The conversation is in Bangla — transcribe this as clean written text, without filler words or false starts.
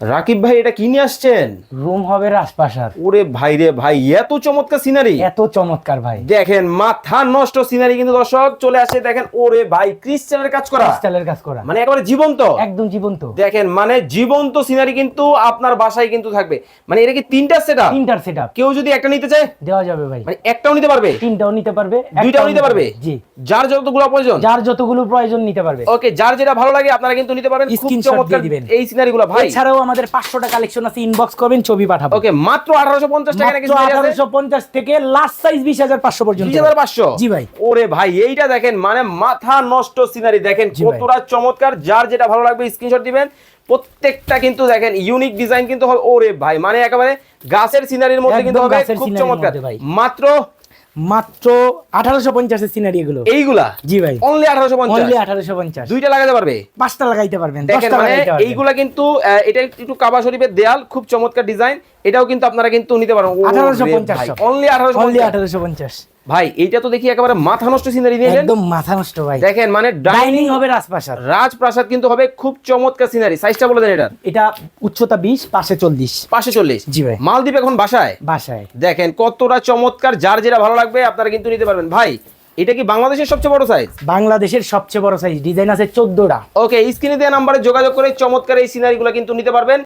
রাকিব ভাই এটা কি নিয়ে আসছেন? রুম হবে রাজপ্রাসাদ। ওরে ভাই রে ভাই, এত চমৎকার সিনারি, এত চমৎকার ভাই। দেখেন মাথা নষ্ট সিনারি কিন্তু দর্শক চলে আসে। দেখেন ওরে ভাই, ক্রিস্টালের কাজ করা, ক্রিস্টালের কাজ করা, মানে একেবারে জীবন্ত, একদম জীবন্ত। দেখেন মানে জীবন্ত সিনারি কিন্তু আপনার বাসায় কিন্তু থাকবে। মানে এটা কি তিনটা সেটআপ? তিনটার সেটআপ। কেউ যদি একটা নিতে চায় দেওয়া যাবে ভাই, মানে একটাও নিতে পারবে, তিনটাও নিতে পারবে, দুইটাও নিতে পারবে। জি, যার যতগুলো প্রয়োজন, যার যতগুলো প্রয়োজন নিতে পারবে। ওকে, যার যেটা ভালো লাগে আপনারা কিন্তু নিতে পারেন। খুব স্ক্রিনশট চমৎকার দিয়ে দিবেন এই সিনারিগুলো ভাই। এছাড়াও আমাদের 500 টাকা কালেকশন আছে, ইনবক্স করবেন, ছবি পাঠাবো। ওকে, মাত্র 1850 টাকা নাকি? 1850 থেকে লাস্ট সাইজ 20500 পর্যন্ত। 20500? জি ভাই। ওরে ভাই, এইটা দেখেন মানে মাথা নষ্ট সিনারি, দেখেন কতটা চমৎকার। যার যেটা ভালো লাগবে স্ক্রিনশট দিবেন। প্রত্যেকটা কিন্তু দেখেন ইউনিক ডিজাইন কিন্তু হবে। ওরে ভাই, মানে একেবারে গাছের সিনারির মধ্যে কিন্তু হবে, খুব চমৎকার। মাত্র 1850 এর সিনারি এগুলো, এইগুলা। জি ভাই, অনলি 1850। অনলি 1850। দুইটা লাগাতে পারবে, পাঁচটা লাগাইতে পারবেন, দেখেন 10টা মানে লাগাইতে পারবেন। এইগুলা কিন্তু এটা একটু কাবা শরীফের দেয়াল, খুব চমৎকার ডিজাইন। এটাও কিন্তু আপনারা কিন্তু নিতে পারেন 1850। অনলি 1850 ভাই। এইটা তো দেখি একেবারে মাথা নষ্ট সিনারি নিলেন, একদম মাথা নষ্ট ভাই। দেখেন মানে ডাইনিং হবে রাজপ্রাসাদ। রাজপ্রাসাদ কিন্তু হবে, খুব চমৎকার সিনারি। সাইজটা বলে দেন। এটা উচ্চতা 20, পাশে 40। পাশে 40। জি ভাই। মালদ্বীপ এখন বাসায়, দেখেন কতটা চমৎকার। যার যেটা ভালো লাগবে আপনারা কিন্তু নিতে পারবেন ভাই। এটা কি বাংলাদেশের সবচেয়ে বড় সাইজ? বাংলাদেশের সবচেয়ে বড় সাইজ, ডিজাইন আছে 14টা। ওকে, স্ক্রিনে দেওয়া নম্বরে যোগাযোগ করে চমৎকার এই সিনারিগুলো কিন্তু নিতে পারবেন।